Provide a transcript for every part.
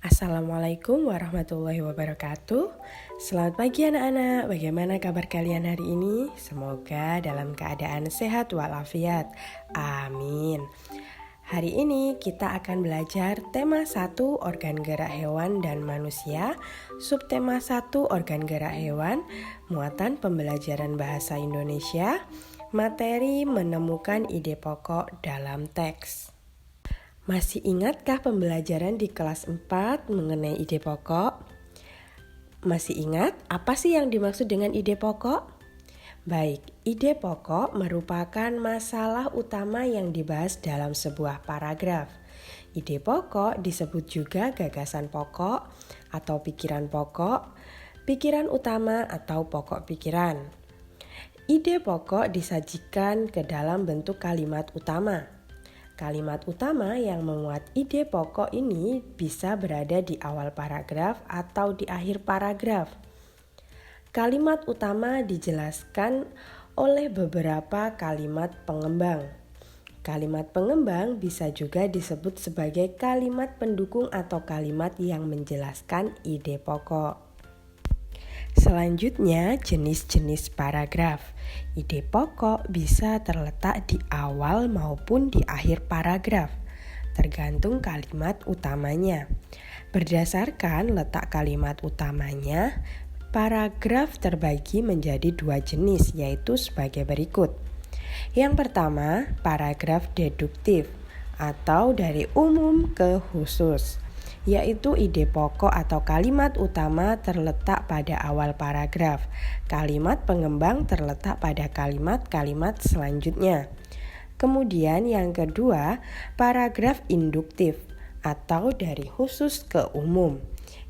Assalamualaikum warahmatullahi wabarakatuh. Selamat pagi anak-anak, bagaimana kabar kalian hari ini? Semoga dalam keadaan sehat walafiat. Amin. Hari ini kita akan belajar tema 1 organ gerak hewan dan manusia, subtema 1 organ gerak hewan, muatan pembelajaran bahasa Indonesia, materi menemukan ide pokok dalam teks. Masih ingatkah pembelajaran di kelas 4 mengenai ide pokok? Masih ingat apa sih yang dimaksud dengan ide pokok? Baik, ide pokok merupakan masalah utama yang dibahas dalam sebuah paragraf. Ide pokok disebut juga gagasan pokok atau pikiran pokok, pikiran utama atau pokok pikiran. Ide pokok disajikan ke dalam bentuk kalimat utama. Kalimat utama yang memuat ide pokok ini bisa berada di awal paragraf atau di akhir paragraf. Kalimat utama dijelaskan oleh beberapa kalimat pengembang. Kalimat pengembang bisa juga disebut sebagai kalimat pendukung atau kalimat yang menjelaskan ide pokok. Selanjutnya, jenis-jenis paragraf. Ide pokok bisa terletak di awal maupun di akhir paragraf, tergantung kalimat utamanya. Berdasarkan letak kalimat utamanya, paragraf terbagi menjadi 2 jenis, yaitu sebagai berikut. Yang pertama, paragraf deduktif atau dari umum ke khusus, yaitu ide pokok atau kalimat utama terletak pada awal paragraf. Kalimat pengembang terletak pada kalimat-kalimat selanjutnya. Kemudian yang kedua, paragraf induktif atau dari khusus ke umum,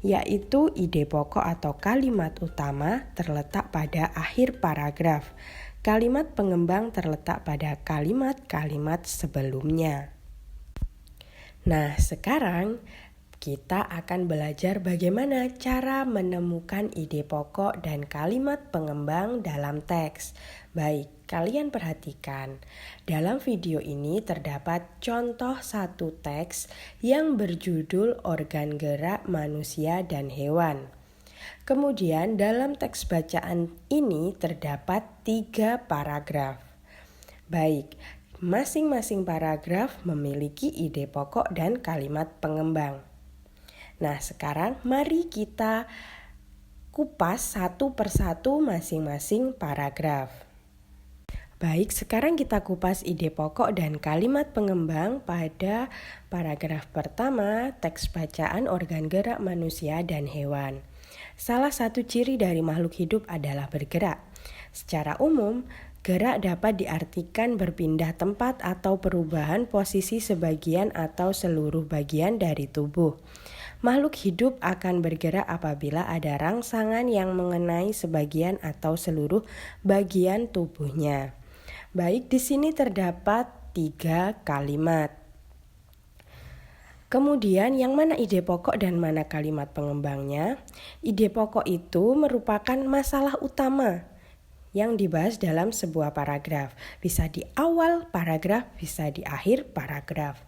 yaitu ide pokok atau kalimat utama terletak pada akhir paragraf. Kalimat pengembang terletak pada kalimat-kalimat sebelumnya. Nah, sekarang kita akan belajar bagaimana cara menemukan ide pokok dan kalimat pengembang dalam teks. Baik, kalian perhatikan. Dalam video ini terdapat contoh satu teks yang berjudul organ gerak manusia dan hewan. Kemudian dalam teks bacaan ini terdapat 3 paragraf. Baik, masing-masing paragraf memiliki ide pokok dan kalimat pengembang. Nah, sekarang mari kita kupas satu persatu masing-masing paragraf. Baik, sekarang kita kupas ide pokok dan kalimat pengembang pada paragraf pertama, teks bacaan organ gerak manusia dan hewan. Salah satu ciri dari makhluk hidup adalah bergerak. Secara umum, gerak dapat diartikan berpindah tempat atau perubahan posisi sebagian atau seluruh bagian dari tubuh. Makhluk hidup akan bergerak apabila ada rangsangan yang mengenai sebagian atau seluruh bagian tubuhnya. Baik, di sini terdapat 3 kalimat. Kemudian yang mana ide pokok dan mana kalimat pengembangnya? Ide pokok itu merupakan masalah utama yang dibahas dalam sebuah paragraf. Bisa di awal paragraf, bisa di akhir paragraf.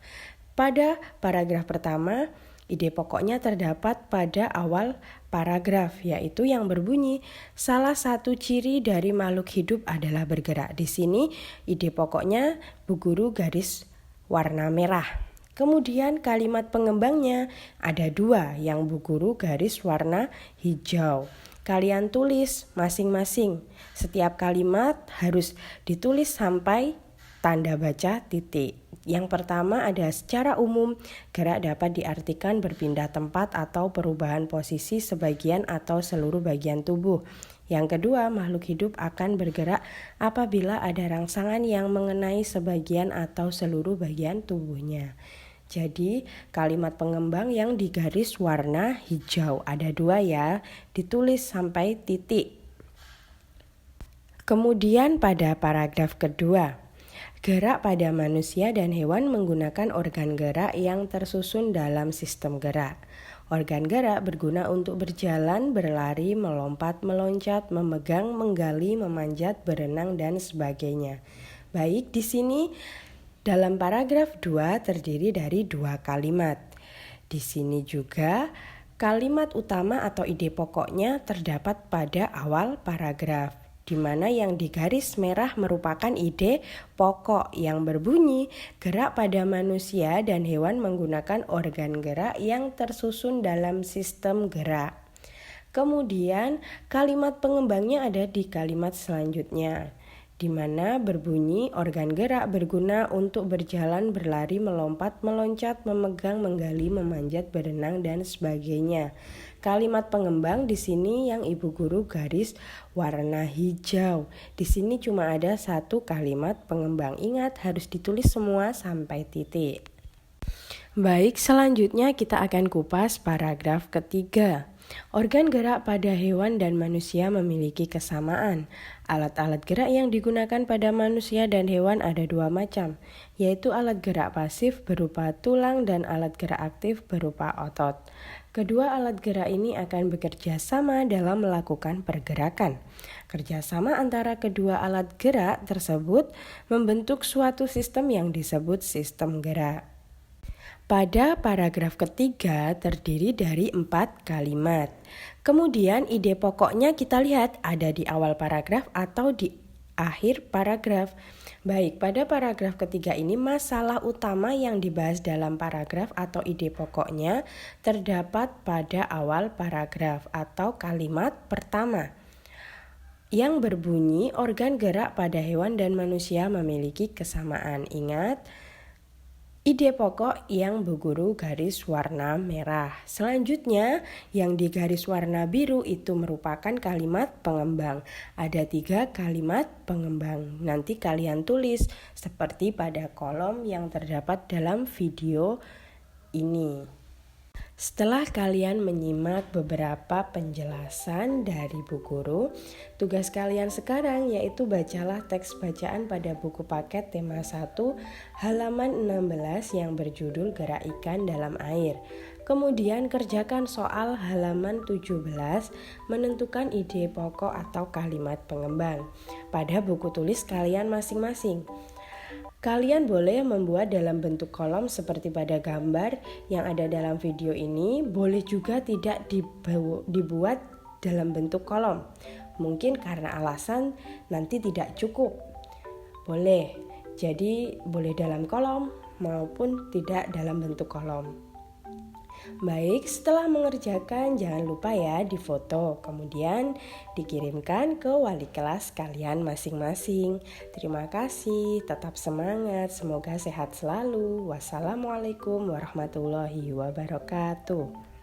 Pada paragraf pertama, ide pokoknya terdapat pada awal paragraf, yaitu yang berbunyi, salah satu ciri dari makhluk hidup adalah bergerak. Di sini ide pokoknya Bu Guru garis warna merah. Kemudian kalimat pengembangnya ada 2 yang Bu Guru garis warna hijau. Kalian tulis masing-masing. Setiap kalimat harus ditulis sampai tanda baca titik. Yang pertama ada secara umum, gerak dapat diartikan berpindah tempat atau perubahan posisi sebagian atau seluruh bagian tubuh. Yang kedua, makhluk hidup akan bergerak apabila ada rangsangan yang mengenai sebagian atau seluruh bagian tubuhnya. Jadi kalimat pengembang yang digaris warna hijau ada 2 ya, ditulis sampai titik. Kemudian pada paragraf kedua, gerak pada manusia dan hewan menggunakan organ gerak yang tersusun dalam sistem gerak. Organ gerak berguna untuk berjalan, berlari, melompat, meloncat, memegang, menggali, memanjat, berenang, dan sebagainya. Baik, di sini dalam paragraf 2 terdiri dari 2 kalimat. Di sini juga kalimat utama atau ide pokoknya terdapat pada awal paragraf, di mana yang di garis merah merupakan ide pokok yang berbunyi gerak pada manusia dan hewan menggunakan organ gerak yang tersusun dalam sistem gerak. Kemudian kalimat pengembangnya ada di kalimat selanjutnya, di mana berbunyi organ gerak berguna untuk berjalan, berlari, melompat, meloncat, memegang, menggali, memanjat, berenang, dan sebagainya. Kalimat pengembang di sini yang Ibu Guru garis warna hijau. Di sini cuma ada satu kalimat pengembang. Ingat, harus ditulis semua sampai titik. Baik, selanjutnya kita akan kupas paragraf ketiga. Organ gerak pada hewan dan manusia memiliki kesamaan. Alat-alat gerak yang digunakan pada manusia dan hewan ada dua macam, yaitu alat gerak pasif berupa tulang dan alat gerak aktif berupa otot. Kedua alat gerak ini akan bekerja sama dalam melakukan pergerakan. Kerjasama antara kedua alat gerak tersebut membentuk suatu sistem yang disebut sistem gerak. Pada paragraf ketiga terdiri dari 4 kalimat. Kemudian ide pokoknya kita lihat ada di awal paragraf atau di akhir paragraf. Baik, pada paragraf ketiga ini masalah utama yang dibahas dalam paragraf atau ide pokoknya terdapat pada awal paragraf atau kalimat pertama, yang berbunyi organ gerak pada hewan dan manusia memiliki kesamaan. Ingat, ide pokok yang Bu Guru garis warna merah. Selanjutnya yang di garis warna biru itu merupakan kalimat pengembang. Ada 3 kalimat pengembang. Nanti kalian tulis seperti pada kolom yang terdapat dalam video ini. Setelah kalian menyimak beberapa penjelasan dari Bu Guru, tugas kalian sekarang yaitu bacalah teks bacaan pada buku paket tema 1 halaman 16 yang berjudul Gerak Ikan dalam Air. Kemudian kerjakan soal halaman 17 menentukan ide pokok atau kalimat pengembang pada buku tulis kalian masing-masing. Kalian boleh membuat dalam bentuk kolom seperti pada gambar yang ada dalam video ini. Boleh juga tidak dibuat dalam bentuk kolom. Mungkin karena alasan nanti tidak cukup. Boleh, jadi boleh dalam kolom maupun tidak dalam bentuk kolom. Baik, setelah mengerjakan jangan lupa ya difoto, kemudian dikirimkan ke wali kelas kalian masing-masing. Terima kasih, tetap semangat, semoga sehat selalu. Wassalamualaikum warahmatullahi wabarakatuh.